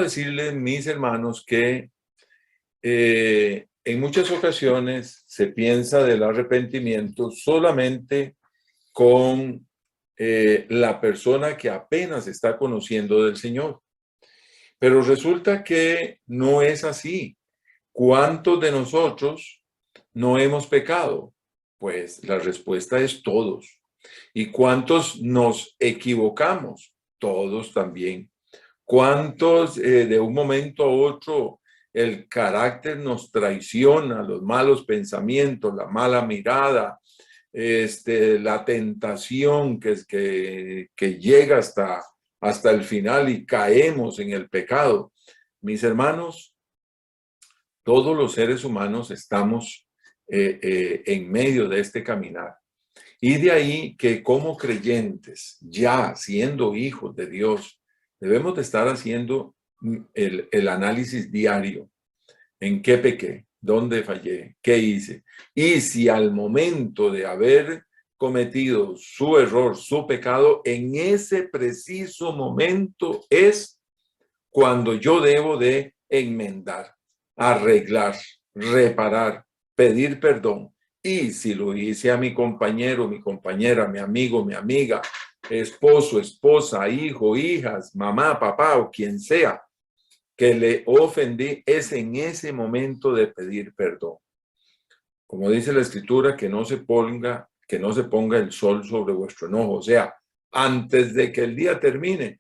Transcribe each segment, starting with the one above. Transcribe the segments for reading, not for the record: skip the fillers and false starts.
decirles, mis hermanos, que en muchas ocasiones se piensa del arrepentimiento solamente con la persona que apenas está conociendo del Señor. Pero resulta que no es así. ¿Cuántos de nosotros no hemos pecado? Pues la respuesta es todos. ¿Y cuántos nos equivocamos? Todos también. ¿Cuántos de un momento a otro el carácter nos traiciona, los malos pensamientos, la mala mirada, la tentación que llega hasta el final y caemos en el pecado? Mis hermanos, todos los seres humanos estamos en medio de este caminar. Y de ahí que como creyentes, ya siendo hijos de Dios, debemos de estar haciendo el análisis diario. ¿En qué pequé? ¿Dónde fallé? ¿Qué hice? Y si al momento de haber cometido su error, su pecado, en ese preciso momento es cuando yo debo de enmendar, arreglar, reparar, pedir perdón. Y si lo hice a mi compañero, mi compañera, mi amigo, mi amiga, esposo, esposa, hijo, hijas, mamá, papá o quien sea que le ofendí, es en ese momento de pedir perdón. Como dice la Escritura, que no se ponga el sol sobre vuestro enojo. O sea, antes de que el día termine,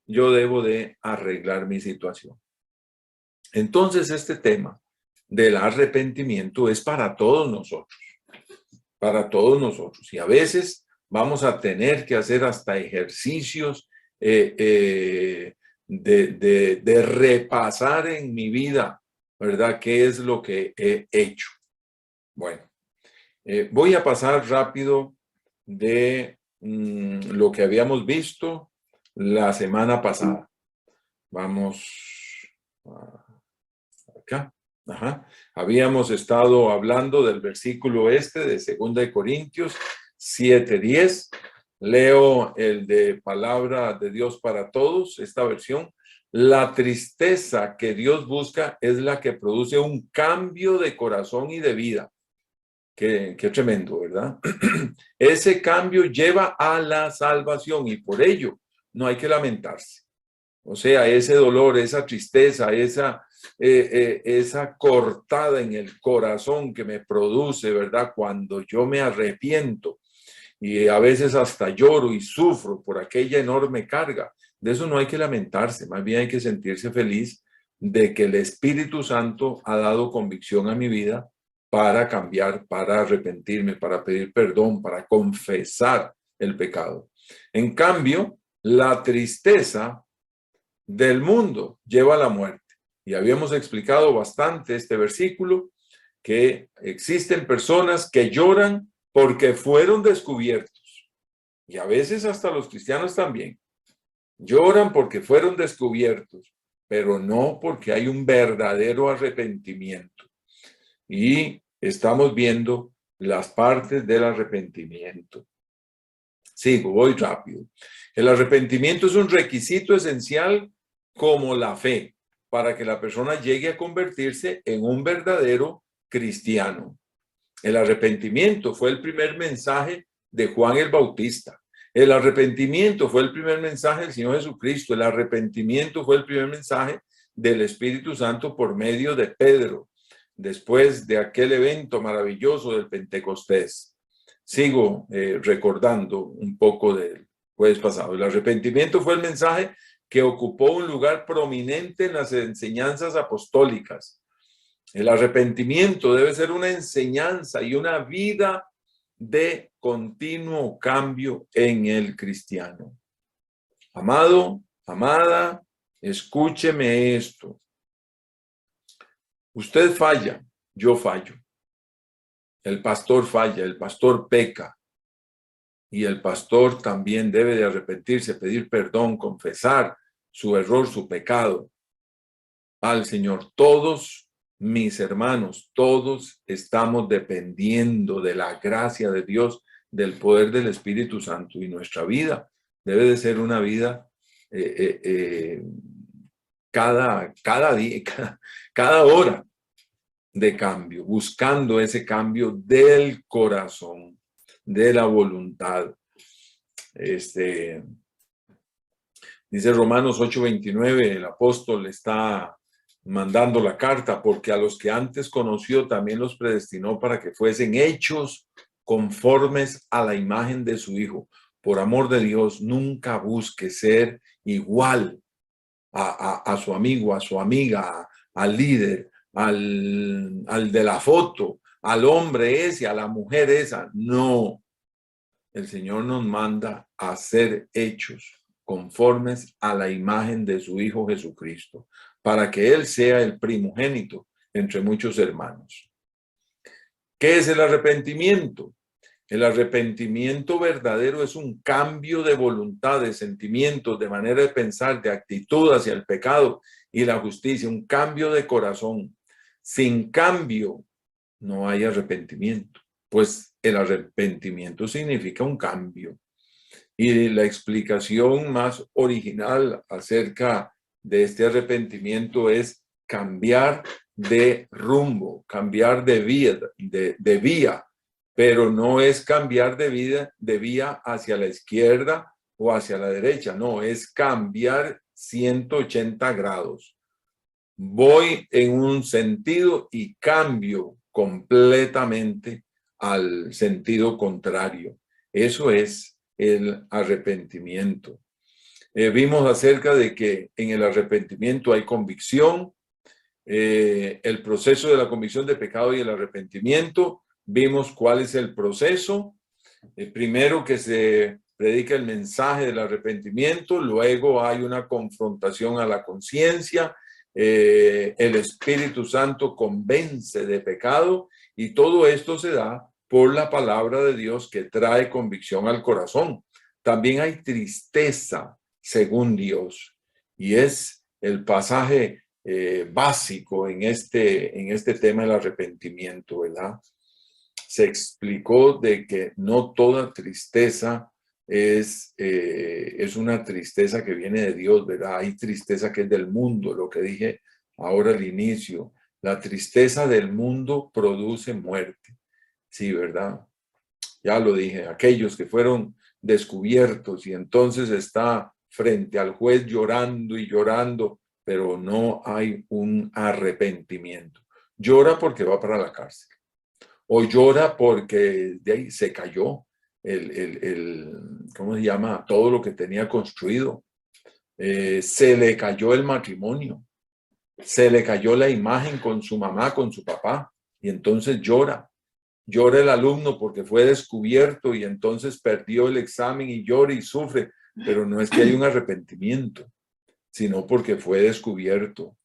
yo debo de arreglar mi situación. Entonces, este tema del arrepentimiento es para todos nosotros. Para todos nosotros. Y a veces vamos a tener que hacer hasta ejercicios de repasar en mi vida, ¿verdad? ¿Qué es lo que he hecho? Bueno, voy a pasar rápido de lo que habíamos visto la semana pasada. Vamos acá. Ajá. Habíamos estado hablando del versículo de 2 Corintios 7:10. Leo el de Palabra de Dios para Todos, esta versión. La tristeza que Dios busca es la que produce un cambio de corazón y de vida. Qué tremendo, ¿verdad? Ese cambio lleva a la salvación y por ello no hay que lamentarse. O sea, ese dolor, esa tristeza, esa cortada en el corazón que me produce, ¿verdad? Cuando yo me arrepiento y a veces hasta lloro y sufro por aquella enorme carga. De eso no hay que lamentarse, más bien hay que sentirse feliz de que el Espíritu Santo ha dado convicción a mi vida para cambiar, para arrepentirme, para pedir perdón, para confesar el pecado. En cambio, la tristeza del mundo lleva a la muerte. Y habíamos explicado bastante este versículo, que existen personas que lloran porque fueron descubiertos. Y a veces hasta los cristianos también. Lloran porque fueron descubiertos, pero no porque hay un verdadero arrepentimiento. Y estamos viendo las partes del arrepentimiento. Sigo, voy rápido. El arrepentimiento es un requisito esencial como la fe para que la persona llegue a convertirse en un verdadero cristiano. El arrepentimiento fue el primer mensaje de Juan el Bautista. El arrepentimiento fue el primer mensaje del Señor Jesucristo. El arrepentimiento fue el primer mensaje del Espíritu Santo por medio de Pedro, después de aquel evento maravilloso del Pentecostés. Sigo recordando un poco del jueves pasado. El arrepentimiento fue el mensaje que ocupó un lugar prominente en las enseñanzas apostólicas. El arrepentimiento debe ser una enseñanza y una vida de continuo cambio en el cristiano. Amado, amada, escúcheme esto. Usted falla, yo fallo. El pastor falla, el pastor peca. Y el pastor también debe de arrepentirse, pedir perdón, confesar su error, su pecado al Señor. Todos mis hermanos, todos estamos dependiendo de la gracia de Dios, del poder del Espíritu Santo, y nuestra vida debe de ser una vida cada día, cada hora de cambio, buscando ese cambio del corazón, de la voluntad. Dice Romanos 8:29, el apóstol está mandando la carta, porque a los que antes conoció también los predestinó para que fuesen hechos conformes a la imagen de su Hijo. Por amor de Dios, nunca busque ser igual a su amigo, a su amiga, al líder, al de la foto, al hombre ese, a la mujer esa. No, el Señor nos manda a ser hechos conformes a la imagen de su Hijo Jesucristo, para que Él sea el primogénito entre muchos hermanos. ¿Qué es el arrepentimiento? El arrepentimiento verdadero es un cambio de voluntad, de sentimientos, de manera de pensar, de actitud hacia el pecado y la justicia, un cambio de corazón. Sin cambio, no hay arrepentimiento, pues el arrepentimiento significa un cambio. Y la explicación más original acerca de este arrepentimiento es cambiar de rumbo, cambiar de vía, pero no es cambiar de vía hacia la izquierda o hacia la derecha, no, es cambiar 180 grados. Voy en un sentido y cambio completamente al sentido contrario. Eso es el arrepentimiento. Vimos acerca de que en el arrepentimiento hay convicción, el proceso de la convicción de pecado y el arrepentimiento. Vimos cuál es el proceso. Primero que se predica el mensaje del arrepentimiento, luego hay una confrontación a la conciencia, el Espíritu Santo convence de pecado y todo esto se da por la palabra de Dios que trae convicción al corazón. También hay tristeza según Dios y es el pasaje básico en este tema del arrepentimiento, ¿verdad? Se explicó de que no toda tristeza es una tristeza que viene de Dios, ¿verdad? Hay tristeza que es del mundo, lo que dije ahora al inicio. La tristeza del mundo produce muerte, sí, ¿verdad? Ya lo dije, aquellos que fueron descubiertos y entonces está frente al juez llorando y llorando, pero no hay un arrepentimiento. Llora porque va para la cárcel. O llora porque de ahí se cayó ¿cómo se llama? Todo lo que tenía construido. Se le cayó el matrimonio. Se le cayó la imagen con su mamá, con su papá. Y entonces llora. Llora el alumno porque fue descubierto y entonces perdió el examen y llora y sufre. Pero no es que hay un arrepentimiento, sino porque fue descubierto.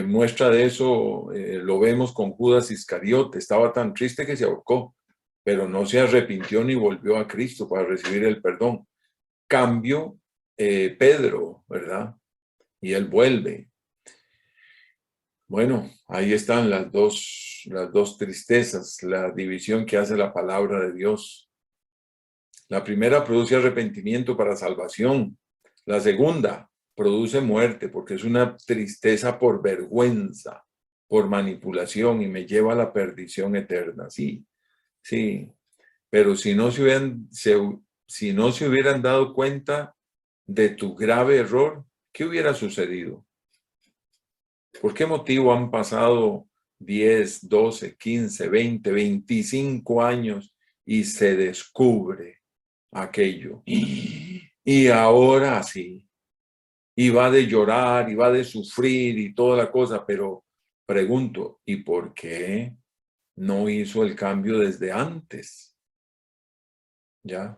Muestra de eso lo vemos con Judas Iscariote. Estaba tan triste que se ahorcó, pero no se arrepintió ni volvió a Cristo para recibir el perdón. Cambio Pedro, ¿verdad? Y él vuelve. Bueno, ahí están las dos tristezas, la división que hace la palabra de Dios. La primera produce arrepentimiento para salvación. La segunda produce muerte porque es una tristeza por vergüenza, por manipulación y me lleva a la perdición eterna. Sí, sí. Pero si no se hubieran dado cuenta de tu grave error, ¿qué hubiera sucedido? ¿Por qué motivo han pasado 10, 12, 15, 20, 25 años y se descubre aquello? Y ahora sí. Y va de llorar, y va de sufrir y toda la cosa, pero pregunto, ¿y por qué no hizo el cambio desde antes? ¿Ya?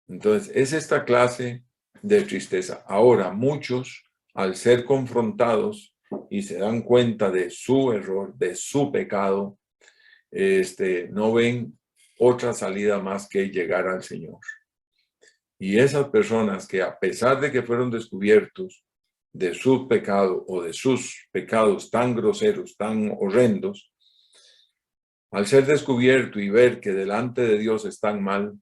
Entonces, es esta clase de tristeza. Ahora, muchos, al ser confrontados y se dan cuenta de su error, de su pecado, no ven otra salida más que llegar al Señor. Y esas personas que a pesar de que fueron descubiertos de su pecado o de sus pecados tan groseros, tan horrendos, al ser descubierto y ver que delante de Dios están mal,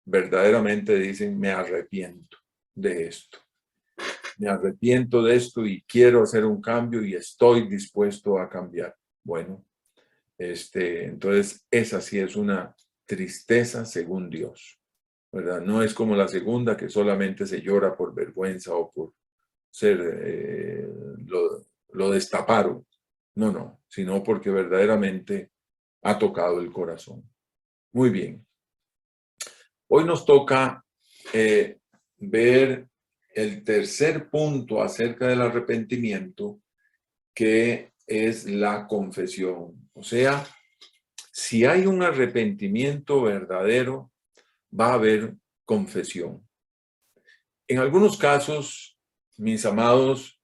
verdaderamente dicen, me arrepiento de esto. me arrepiento de esto y quiero hacer un cambio y estoy dispuesto a cambiar. Bueno, entonces esa sí es una tristeza según Dios, ¿verdad? No es como la segunda, que solamente se llora por vergüenza o por ser, lo destaparon. No, sino porque verdaderamente ha tocado el corazón. Muy bien. Hoy nos toca ver el tercer punto acerca del arrepentimiento, que es la confesión. O sea, si hay un arrepentimiento verdadero, va a haber confesión. En algunos casos, mis amados,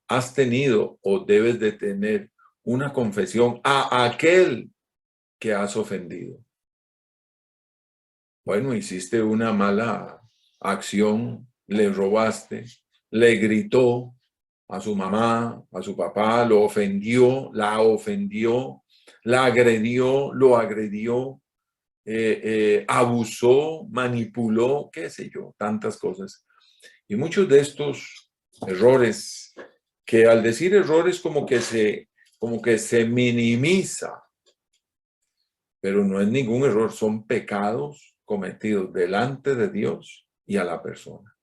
has tenido o debes de tener una confesión a aquel que has ofendido. Bueno, hiciste una mala acción, le robaste, le gritó a su mamá, a su papá, lo ofendió, la agredió, lo agredió, abusó, manipuló, qué sé yo, tantas cosas. Y muchos de estos errores, que al decir errores como que se minimiza, pero no es ningún error, son pecados cometidos delante de Dios y a la persona.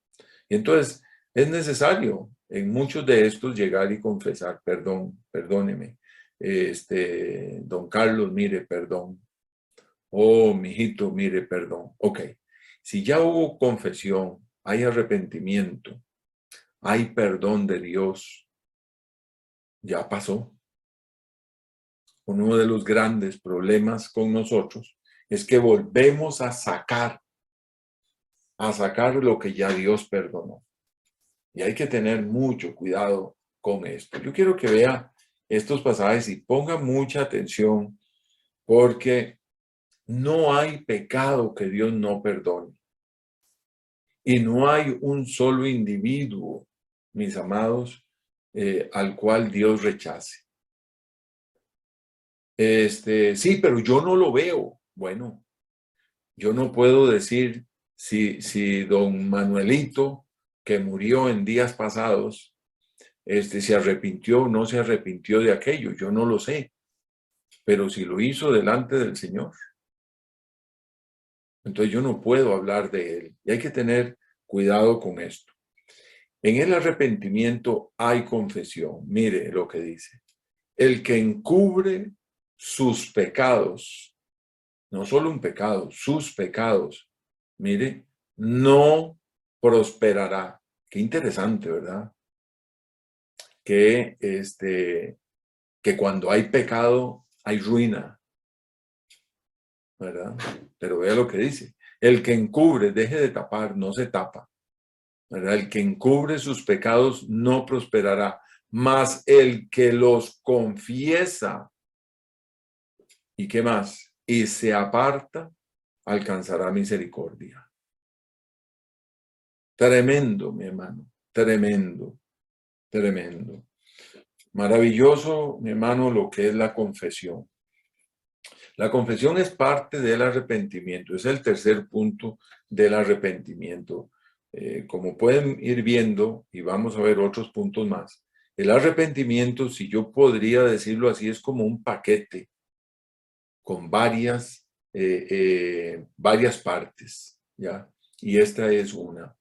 Y entonces es necesario en muchos de estos llegar y confesar, perdóneme, don Carlos, mire, perdón. Oh, mijito, mire, perdón. Ok, si ya hubo confesión, hay arrepentimiento, hay perdón de Dios, ya pasó. Uno de los grandes problemas con nosotros es que volvemos a sacar lo que ya Dios perdonó. Y hay que tener mucho cuidado con esto. Yo quiero que vea estos pasajes y ponga mucha atención, porque no hay pecado que Dios no perdone. Y no hay un solo individuo, mis amados, al cual Dios rechace. Sí, pero yo no lo veo. Bueno, yo no puedo decir si don Manuelito, que murió en días pasados, se arrepintió o no se arrepintió de aquello. Yo no lo sé. Pero si lo hizo delante del Señor, entonces yo no puedo hablar de él. Y hay que tener cuidado con esto. En el arrepentimiento hay confesión. Mire lo que dice. El que encubre sus pecados, no solo un pecado, sus pecados, mire, no prosperará. Qué interesante, ¿verdad? Que, que cuando hay pecado, hay ruina, ¿verdad? Pero vea lo que dice. El que encubre, deje de tapar, no se tapa, ¿verdad? El que encubre sus pecados no prosperará, mas el que los confiesa, ¿y qué más? Y se aparta, alcanzará misericordia. Tremendo, mi hermano, tremendo, tremendo. Maravilloso, mi hermano, lo que es la confesión. La confesión es parte del arrepentimiento, es el tercer punto del arrepentimiento. Como pueden ir viendo, y vamos a ver otros puntos más, el arrepentimiento, si yo podría decirlo así, es como un paquete con varias partes, ¿ya? Y esta es una.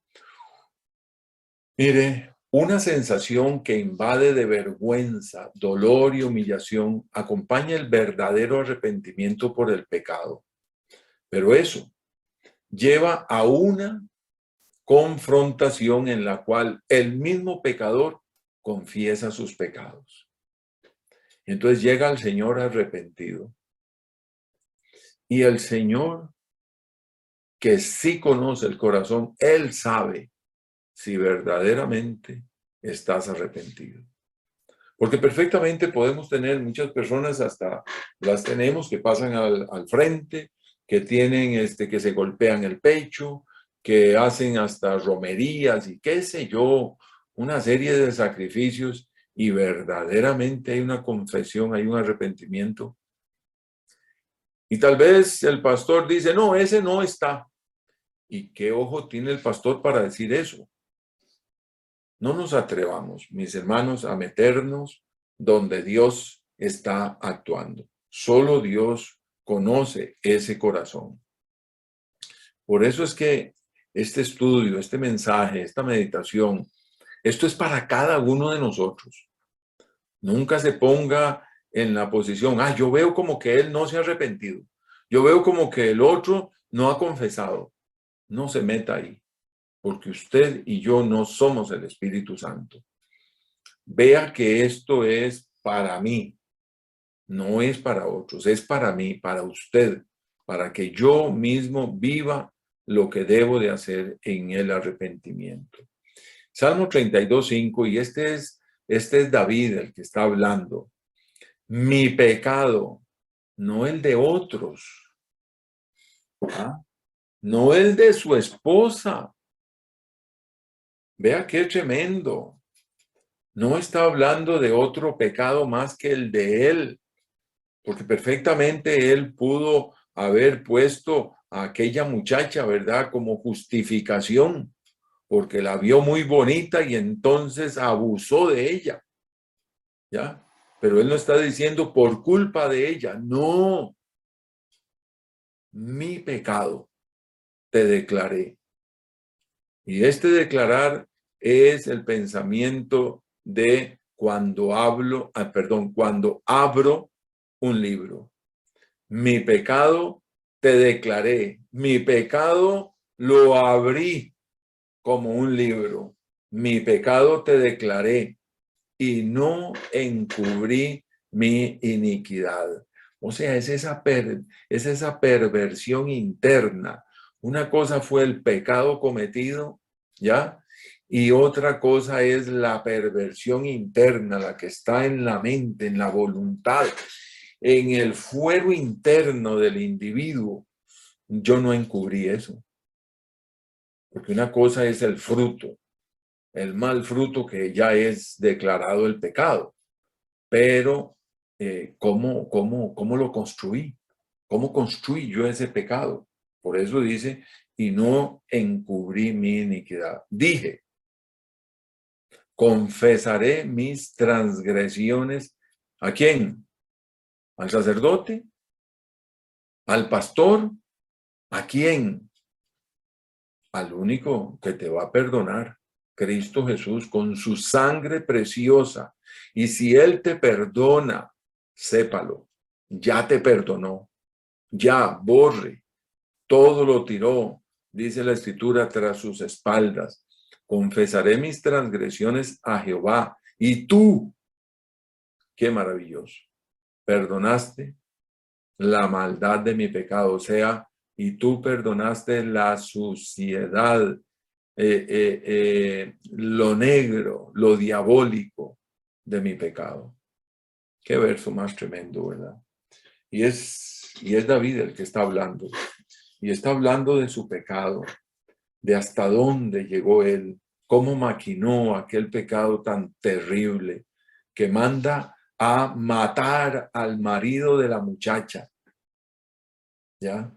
Mire, una sensación que invade de vergüenza, dolor y humillación acompaña el verdadero arrepentimiento por el pecado. Pero eso lleva a una confrontación en la cual el mismo pecador confiesa sus pecados. Entonces llega el Señor arrepentido. Y el Señor, que sí conoce el corazón, Él sabe si verdaderamente estás arrepentido. Porque perfectamente podemos tener muchas personas, hasta las tenemos, que pasan al frente, que tienen, que se golpean el pecho, que hacen hasta romerías y qué sé yo, una serie de sacrificios, y verdaderamente hay una confesión, hay un arrepentimiento. Y tal vez el pastor dice, no, ese no está. ¿Y qué ojo tiene el pastor para decir eso? No nos atrevamos, mis hermanos, a meternos donde Dios está actuando. Solo Dios conoce ese corazón. Por eso es que este estudio, este mensaje, esta meditación, esto es para cada uno de nosotros. Nunca se ponga en la posición, yo veo como que él no se ha arrepentido. Yo veo como que el otro no ha confesado. No se meta ahí, porque usted y yo no somos el Espíritu Santo. Vea que esto es para mí, no es para otros, es para mí, para usted, para que yo mismo viva lo que debo de hacer en el arrepentimiento. Salmo 32:5, y este es David el que está hablando. Mi pecado, no el de otros, no el de su esposa. Vea qué tremendo. No está hablando de otro pecado más que el de él, porque perfectamente él pudo haber puesto a aquella muchacha, ¿verdad?, como justificación, porque la vio muy bonita y entonces abusó de ella, ¿ya? Pero él no está diciendo por culpa de ella, no. Mi pecado te declaré. Y este declarar es el pensamiento de cuando cuando abro un libro. Mi pecado te declaré, mi pecado lo abrí como un libro. Mi pecado te declaré y no encubrí mi iniquidad. O sea, es esa perversión interna. Una cosa fue el pecado cometido, ¿ya? Y otra cosa es la perversión interna, la que está en la mente, en la voluntad, en el fuero interno del individuo. Yo no encubrí eso, porque una cosa es el mal fruto que ya es declarado el pecado, pero ¿cómo lo construí? ¿Cómo construí yo ese pecado? Por eso dice, y no encubrí mi iniquidad. Dije, confesaré mis transgresiones. ¿A quién? ¿Al sacerdote? ¿Al pastor? ¿A quién? Al único que te va a perdonar, Cristo Jesús, con su sangre preciosa. Y si Él te perdona, sépalo, ya te perdonó, ya borre, todo lo tiró, dice la Escritura, tras sus espaldas. Confesaré mis transgresiones a Jehová. Y tú, qué maravilloso, perdonaste la maldad de mi pecado, o sea, y tú perdonaste la suciedad, lo negro, lo diabólico de mi pecado. Qué verso más tremendo, ¿verdad? Y es David el que está hablando. Y está hablando de su pecado, de hasta dónde llegó él, cómo maquinó aquel pecado tan terrible que manda a matar al marido de la muchacha, ¿ya?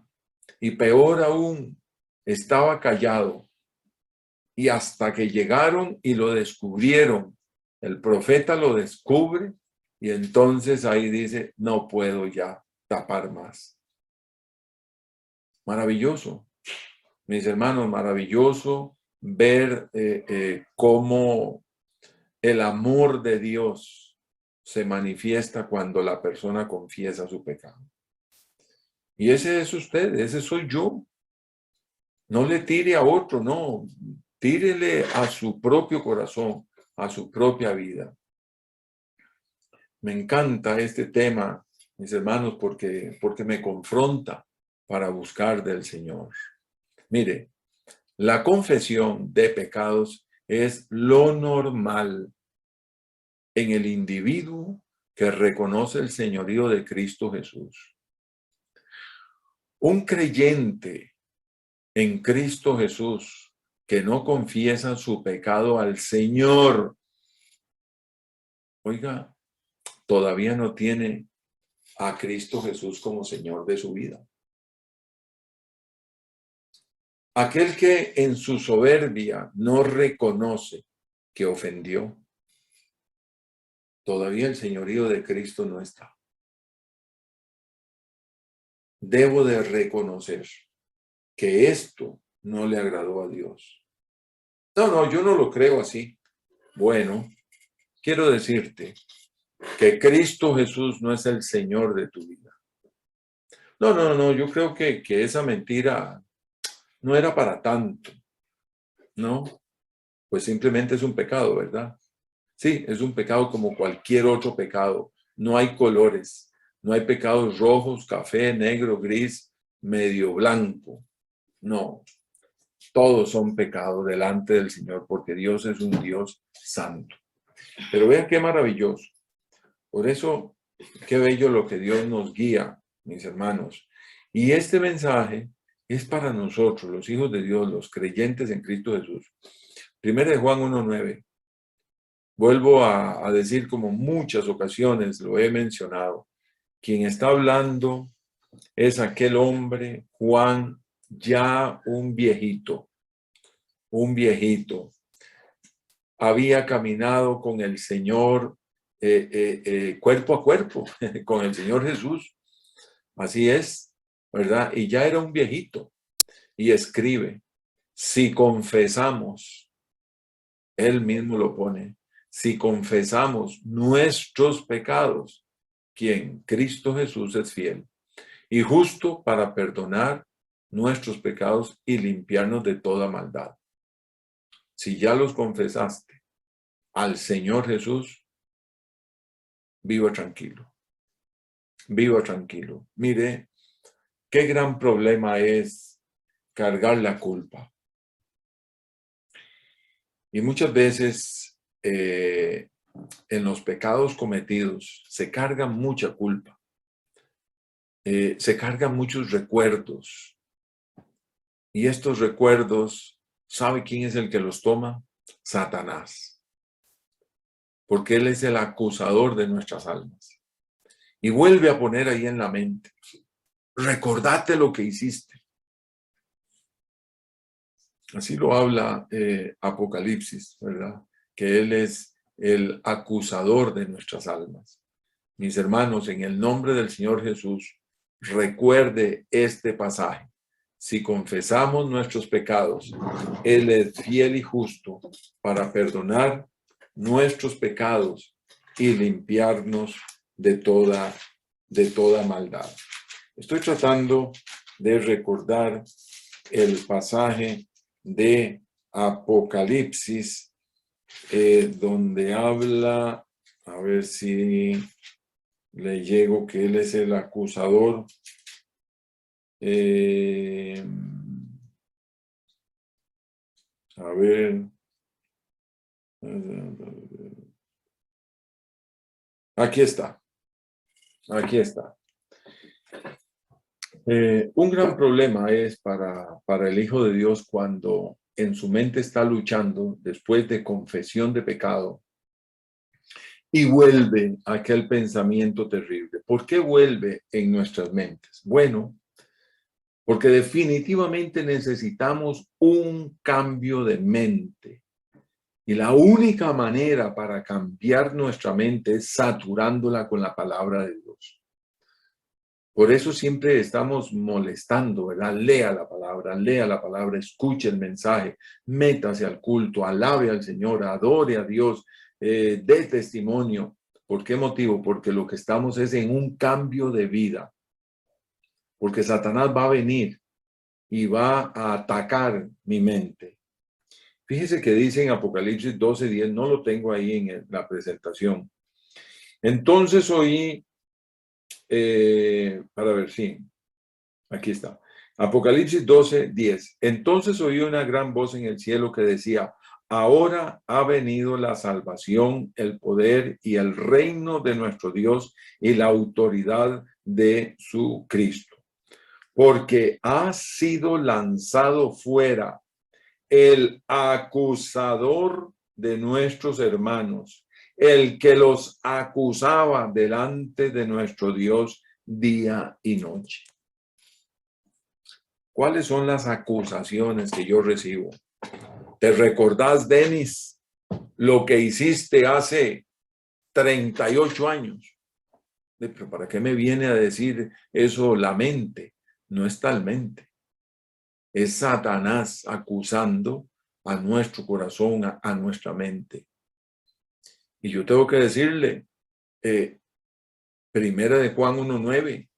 Y peor aún, estaba callado. Y hasta que llegaron y lo descubrieron, el profeta lo descubre y entonces ahí dice, no puedo ya tapar más. Maravilloso, mis hermanos, maravilloso ver cómo el amor de Dios se manifiesta cuando la persona confiesa su pecado. Y ese es usted, ese soy yo. No le tire a otro, no. Tírele a su propio corazón, a su propia vida. Me encanta este tema, mis hermanos, porque me confronta para buscar del Señor. Mire, la confesión de pecados es lo normal en el individuo que reconoce el señorío de Cristo Jesús. Un creyente en Cristo Jesús que no confiesa su pecado al Señor, oiga, todavía no tiene a Cristo Jesús como Señor de su vida. Aquel que en su soberbia no reconoce que ofendió, todavía el señorío de Cristo no está. Debo de reconocer que esto no le agradó a Dios. No, yo no lo creo así. Bueno, quiero decirte que Cristo Jesús no es el Señor de tu vida. No, yo creo que esa mentira no era para tanto, ¿no? Pues simplemente es un pecado, ¿verdad? Sí, es un pecado como cualquier otro pecado. No hay colores, no hay pecados rojos, café, negro, gris, medio blanco. No, todos son pecados delante del Señor porque Dios es un Dios santo. Pero vean qué maravilloso. Por eso, qué bello lo que Dios nos guía, mis hermanos. Y este mensaje es para nosotros, los hijos de Dios, los creyentes en Cristo Jesús. 1 Juan 1:9. Vuelvo a decir, como muchas ocasiones lo he mencionado, quien está hablando es aquel hombre, Juan, ya un viejito. Había caminado con el Señor cuerpo a cuerpo, con el Señor Jesús. Así es, ¿verdad? Y ya era un viejito. Y escribe, si confesamos, él mismo lo pone, si confesamos nuestros pecados, quien Cristo Jesús es fiel y justo para perdonar nuestros pecados y limpiarnos de toda maldad. Si ya los confesaste al Señor Jesús, viva tranquilo. Viva tranquilo. Mire, qué gran problema es cargar la culpa. Y muchas veces en los pecados cometidos se carga mucha culpa. Se cargan muchos recuerdos. Y estos recuerdos, ¿sabe quién es el que los toma? Satanás. Porque él es el acusador de nuestras almas. Y vuelve a poner ahí en la mente, recordate lo que hiciste. Así lo habla Apocalipsis, ¿verdad? Que él es el acusador de nuestras almas. Mis hermanos, en el nombre del Señor Jesús, recuerde este pasaje. Si confesamos nuestros pecados, Él es fiel y justo para perdonar nuestros pecados y limpiarnos de toda maldad. Estoy tratando de recordar el pasaje de Apocalipsis, donde habla, a ver si le llego, que él es el acusador. A ver. Aquí está. Aquí está. Un gran problema es para el Hijo de Dios cuando en su mente está luchando después de confesión de pecado y vuelve aquel pensamiento terrible. ¿Por qué vuelve en nuestras mentes? Bueno, porque definitivamente necesitamos un cambio de mente. Y la única manera para cambiar nuestra mente es saturándola con la palabra de Dios. Por eso siempre estamos molestando, ¿verdad? Lea la palabra, escuche el mensaje, métase al culto, alabe al Señor, adore a Dios, dé testimonio. ¿Por qué motivo? Porque lo que estamos es en un cambio de vida. Porque Satanás va a venir y va a atacar mi mente. Fíjese que dice en Apocalipsis 12:10, no lo tengo ahí en la presentación. Entonces oí, para ver, sí, aquí está. Apocalipsis 12:10. Entonces oí una gran voz en el cielo que decía, ahora ha venido la salvación, el poder y el reino de nuestro Dios y la autoridad de su Cristo. Porque ha sido lanzado fuera el acusador de nuestros hermanos, el que los acusaba delante de nuestro Dios día y noche. ¿Cuáles son las acusaciones que yo recibo? ¿Te recordás, Denis, lo que hiciste hace 38 años? Pero ¿para qué me viene a decir eso la mente? No es tal mente. Es Satanás acusando a nuestro corazón, a nuestra mente. Y yo tengo que decirle, Primera de Juan 1:9,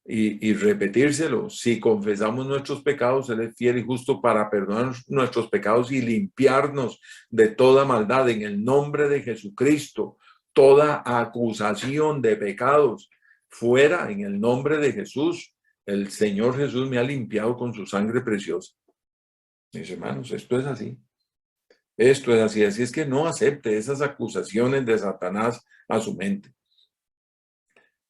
y repetírselo: si confesamos nuestros pecados, Él es fiel y justo para perdonar nuestros pecados y limpiarnos de toda maldad. En el nombre de Jesucristo, toda acusación de pecados fuera, en el nombre de Jesús. El Señor Jesús me ha limpiado con su sangre preciosa. Mis hermanos, esto es así. Esto es así. Así es que no acepte esas acusaciones de Satanás a su mente.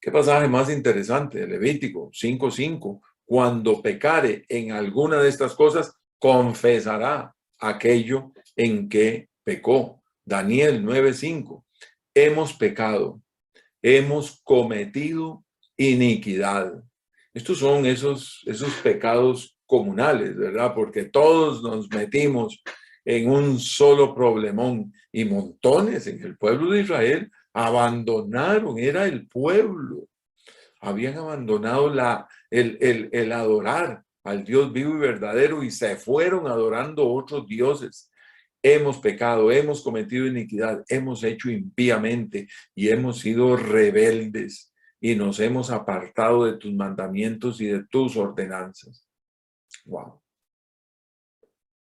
¿Qué pasaje más interesante? Levítico 5:5. Cuando pecare en alguna de estas cosas, confesará aquello en que pecó. Daniel 9:5. Hemos pecado, hemos cometido iniquidad. Estos son esos pecados comunales, ¿verdad? Porque todos nos metimos en un solo problemón, y montones en el pueblo de Israel abandonaron, era el pueblo. Habían abandonado el adorar al Dios vivo y verdadero y se fueron adorando otros dioses. Hemos pecado, hemos cometido iniquidad, hemos hecho impíamente y hemos sido rebeldes y nos hemos apartado de tus mandamientos y de tus ordenanzas. Wow.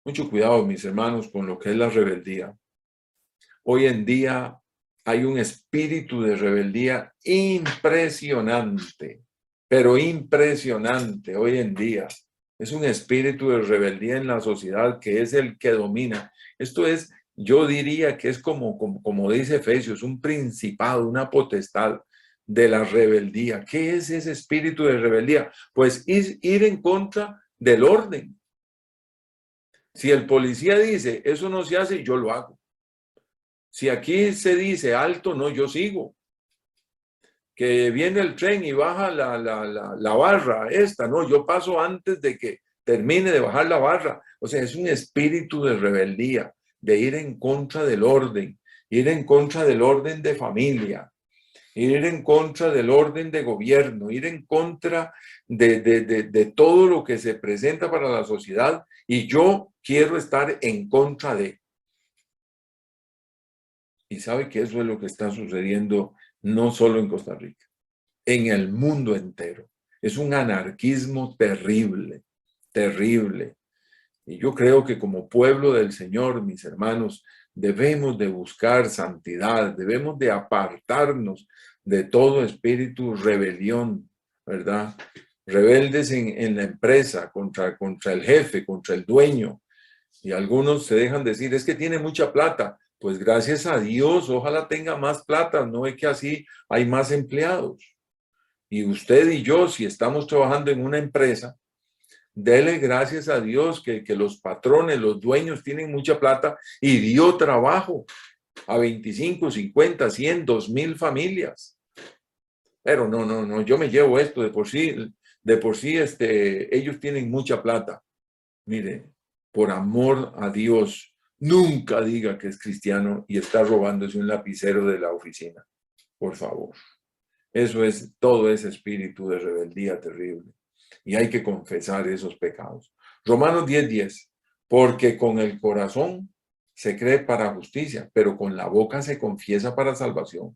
Mucho cuidado, mis hermanos, con lo que es la rebeldía. Hoy en día hay un espíritu de rebeldía impresionante, pero impresionante hoy en día. Es un espíritu de rebeldía en la sociedad que es el que domina. Esto es, yo diría que es como dice Efesios, un principado, una potestad de la rebeldía. ¿Qué es ese espíritu de rebeldía? Pues ir en contra del orden. Si el policía dice, eso no se hace, yo lo hago. Si aquí se dice alto, no, yo sigo. Que viene el tren y baja la barra esta, no, yo paso antes de que termine de bajar la barra. O sea, es un espíritu de rebeldía, de ir en contra del orden, ir en contra del orden de familia, ir en contra del orden de gobierno, ir en contra de todo lo que se presenta para la sociedad, y yo quiero estar en contra de. Y sabe que eso es lo que está sucediendo no solo en Costa Rica, en el mundo entero. Es un anarquismo terrible, terrible. Y yo creo que como pueblo del Señor, mis hermanos, debemos de buscar santidad, debemos de apartarnos de todo espíritu rebelión, ¿verdad? Rebeldes en la empresa, contra el jefe, contra el dueño. Y algunos se dejan decir, es que tiene mucha plata. Pues gracias a Dios, ojalá tenga más plata, no es que así hay más empleados. Y usted y yo, si estamos trabajando en una empresa, dele gracias a Dios que los patrones, los dueños tienen mucha plata y dio trabajo a 25, 50, 100, 2,000 familias. Pero no, yo me llevo esto de por sí, ellos tienen mucha plata. Mire, por amor a Dios, nunca diga que es cristiano y está robándose un lapicero de la oficina. Por favor. Eso es todo ese espíritu de rebeldía terrible. Y hay que confesar esos pecados. Romanos 10:10. Porque con el corazón se cree para justicia, pero con la boca se confiesa para salvación.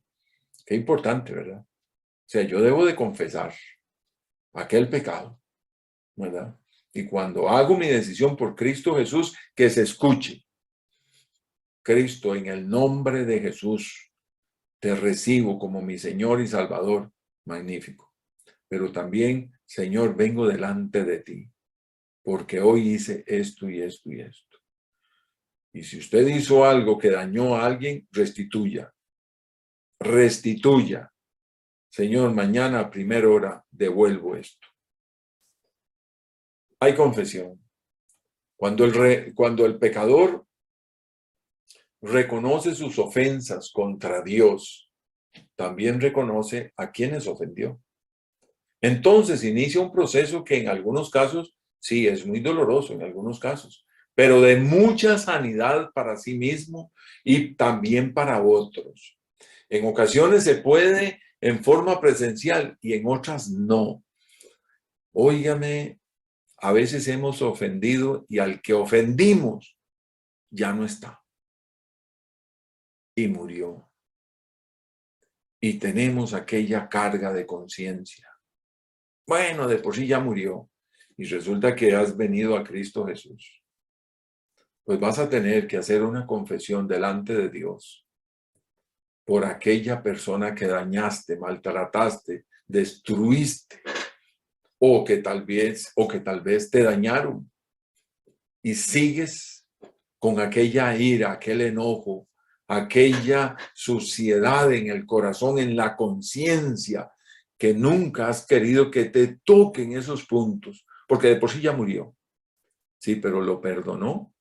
Qué importante, ¿verdad? O sea, yo debo de confesar aquel pecado, ¿verdad? Y cuando hago mi decisión por Cristo Jesús, que se escuche: Cristo, en el nombre de Jesús, te recibo como mi Señor y Salvador. Magnífico. Pero también, Señor, vengo delante de ti, porque hoy hice esto y esto y esto. Y si usted hizo algo que dañó a alguien, restituya. Restituya. Señor, mañana a primera hora devuelvo esto. Hay confesión. Cuando el pecador reconoce sus ofensas contra Dios, también reconoce a quienes ofendió. Entonces inicia un proceso que en algunos casos, sí, es muy doloroso en algunos casos, pero de mucha sanidad para sí mismo y también para otros. En ocasiones se puede en forma presencial y en otras no. Óigame, a veces hemos ofendido y al que ofendimos ya no está y murió. Y tenemos aquella carga de conciencia. Bueno, de por sí ya murió y resulta que has venido a Cristo Jesús. Pues vas a tener que hacer una confesión delante de Dios por aquella persona que dañaste, maltrataste, destruiste o que tal vez te dañaron y sigues con aquella ira, aquel enojo, aquella suciedad en el corazón, en la conciencia, que nunca has querido que te toquen esos puntos, porque de por sí ya murió. Sí, pero ¿lo perdonó?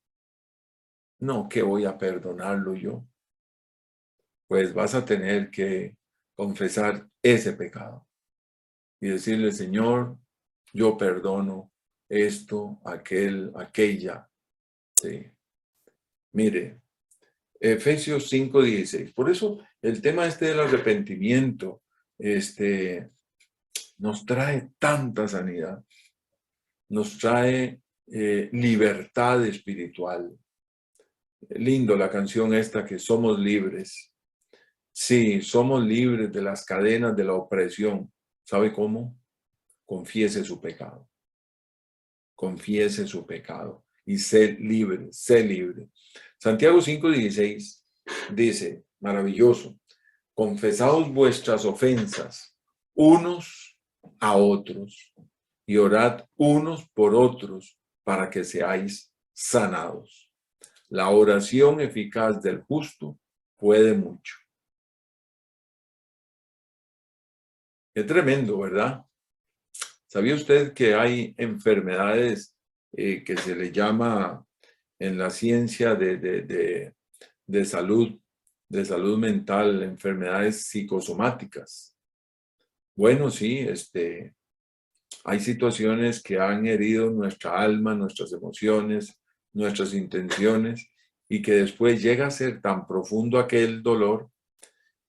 No, que voy a perdonarlo yo. Pues vas a tener que confesar ese pecado y decirle, Señor, yo perdono esto, aquella. Sí. Mire, Efesios 5:16. Por eso el tema del arrepentimiento nos trae tanta sanidad, nos trae libertad espiritual. Lindo la canción esta que somos libres. Sí, somos libres de las cadenas de la opresión. ¿Sabe cómo? Confiese su pecado. Confiese su pecado y sé libre, sé libre. Santiago 5:16 dice, maravilloso, confesaos vuestras ofensas unos a otros y orad unos por otros para que seáis sanados. La oración eficaz del justo puede mucho. Es tremendo, ¿verdad? ¿Sabía usted que hay enfermedades que se le llama en la ciencia de salud mental, enfermedades psicosomáticas? Bueno, sí, hay situaciones que han herido nuestra alma, nuestras emociones, nuestras intenciones, y que después llega a ser tan profundo aquel dolor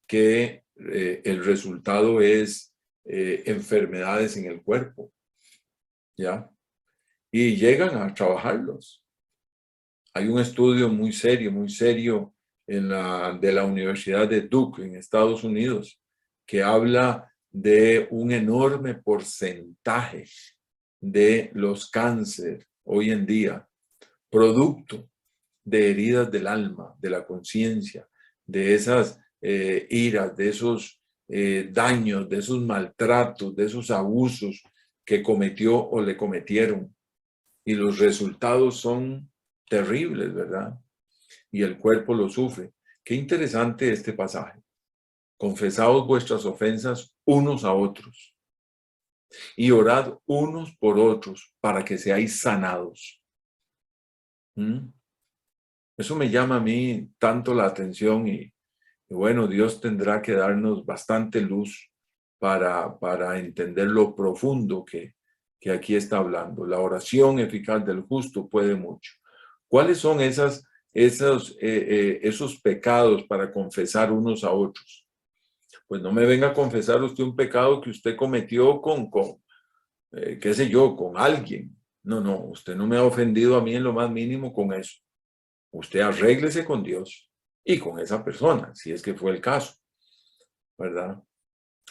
que el resultado es enfermedades en el cuerpo, ¿ya? Y llegan a trabajarlos. Hay un estudio muy serio de la Universidad de Duke en Estados Unidos que habla de un enorme porcentaje de los cánceres hoy en día, producto de heridas del alma, de la conciencia, de esas iras, de esos daños, de esos maltratos, de esos abusos que cometió o le cometieron. Y los resultados son terribles, ¿verdad? Y el cuerpo lo sufre. Qué interesante este pasaje. Confesaos vuestras ofensas unos a otros y orad unos por otros para que seáis sanados. ¿Mm? Eso me llama a mí tanto la atención y bueno, Dios tendrá que darnos bastante luz para entender lo profundo que aquí está hablando. La oración eficaz del justo puede mucho. ¿Cuáles son esos pecados para confesar unos a otros? Pues no me venga a confesar usted un pecado que usted cometió qué sé yo, con alguien. No, usted no me ha ofendido a mí en lo más mínimo con eso. Usted arréglese con Dios y con esa persona, si es que fue el caso, ¿verdad?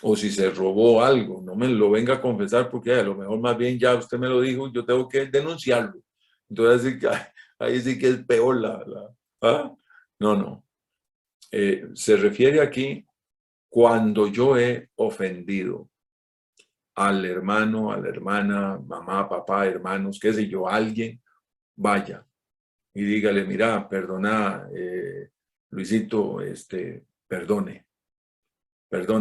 O si se robó algo, no me lo venga a confesar porque a lo mejor más bien ya usted me lo dijo, yo tengo que denunciarlo. Entonces ahí sí que es peor ¿ah? No. Se refiere aquí cuando yo he ofendido al hermano, a la hermana, mamá, papá, hermanos, qué sé yo, alguien, vaya y dígale, mira, perdona, Luisito, perdone,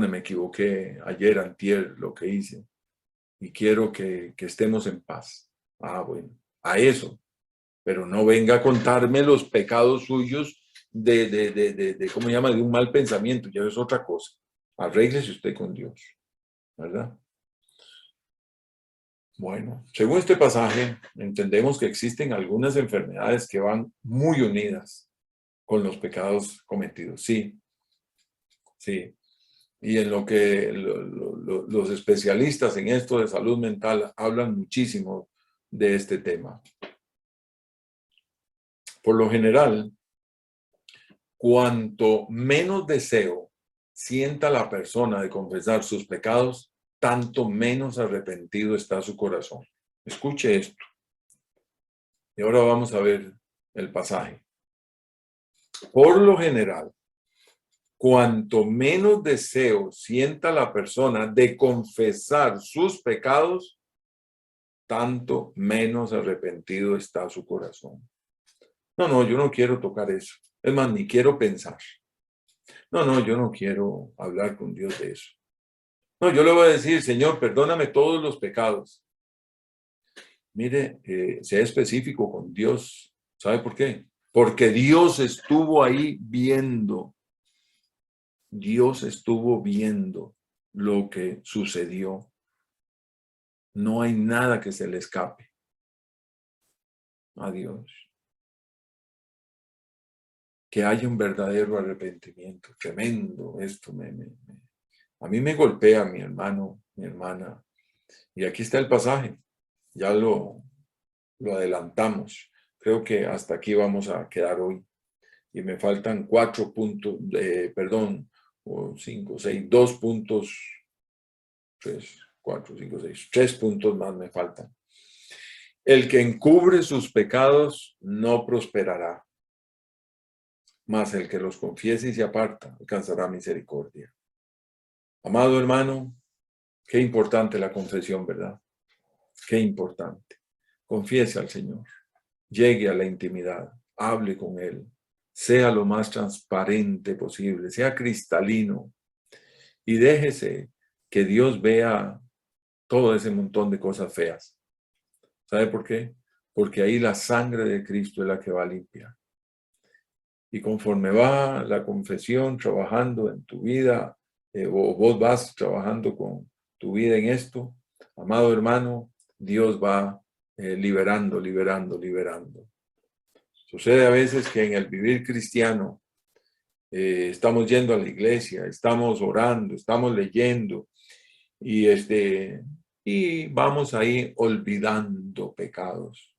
me equivoqué ayer, antier, lo que hice, y quiero que estemos en paz. Ah, bueno, a eso, pero no venga a contarme los pecados suyos ¿cómo se llama? De un mal pensamiento, ya es otra cosa. Arréglese usted con Dios, ¿verdad? Bueno, según este pasaje, entendemos que existen algunas enfermedades que van muy unidas con los pecados cometidos. Sí, sí. Y en lo que los especialistas en esto de salud mental hablan muchísimo de este tema. Por lo general, cuanto menos deseo sienta la persona de confesar sus pecados, tanto menos arrepentido está su corazón. Escuche esto. Y ahora vamos a ver el pasaje. Por lo general, cuanto menos deseo sienta la persona de confesar sus pecados, tanto menos arrepentido está su corazón. No, yo no quiero tocar eso. Es más, ni quiero pensar. No, yo no quiero hablar con Dios de eso. No, yo le voy a decir, Señor, perdóname todos los pecados. Mire, sea específico con Dios. ¿Sabe por qué? Porque Dios estuvo ahí viendo. Dios estuvo viendo lo que sucedió. No hay nada que se le escape a Dios. Que haya un verdadero arrepentimiento. Tremendo. Esto a mí me golpea mi hermano, mi hermana. Y aquí está el pasaje. Ya lo adelantamos. Creo que hasta aquí vamos a quedar hoy. Y me faltan 4 puntos, o 5, 6, 2 puntos, 3, 4, 5, 6, 3 puntos más me faltan. El que encubre sus pecados no prosperará, mas el que los confiese y se aparta alcanzará misericordia. Amado hermano, qué importante la confesión, ¿verdad? Qué importante. Confiese al Señor, llegue a la intimidad, hable con Él, sea lo más transparente posible, sea cristalino y déjese que Dios vea todo ese montón de cosas feas. ¿Sabe por qué? Porque ahí la sangre de Cristo es la que va a limpiar. Y conforme va la confesión trabajando en tu vida, o vos vas trabajando con tu vida en esto, amado hermano, Dios va liberando. Sucede a veces que en el vivir cristiano estamos yendo a la iglesia, estamos orando, estamos leyendo y vamos ahí olvidando pecados.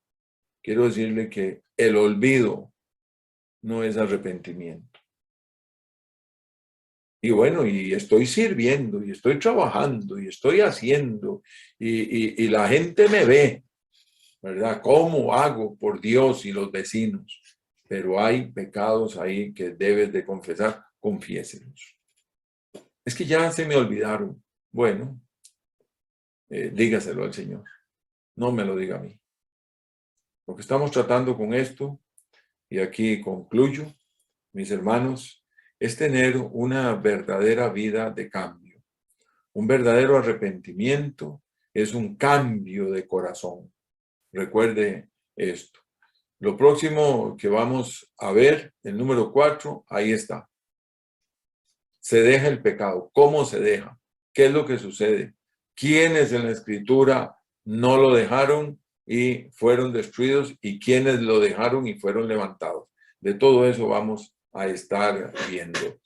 Quiero decirle que el olvido no es arrepentimiento. Y bueno, y estoy sirviendo, y estoy trabajando, y estoy haciendo, y la gente me ve, ¿verdad? ¿Cómo hago por Dios y los vecinos? Pero hay pecados ahí que debes de confesar, confiéselos. Es que ya se me olvidaron. Bueno, dígaselo al Señor. No me lo diga a mí. Lo que estamos tratando con esto, y aquí concluyo, mis hermanos, es tener una verdadera vida de cambio. Un verdadero arrepentimiento es un cambio de corazón. Recuerde esto. Lo próximo que vamos a ver, el número 4, ahí está. Se deja el pecado. ¿Cómo se deja? ¿Qué es lo que sucede? ¿Quiénes en la Escritura no lo dejaron y fueron destruidos? ¿Y quiénes lo dejaron y fueron levantados? De todo eso vamos a estar viendo.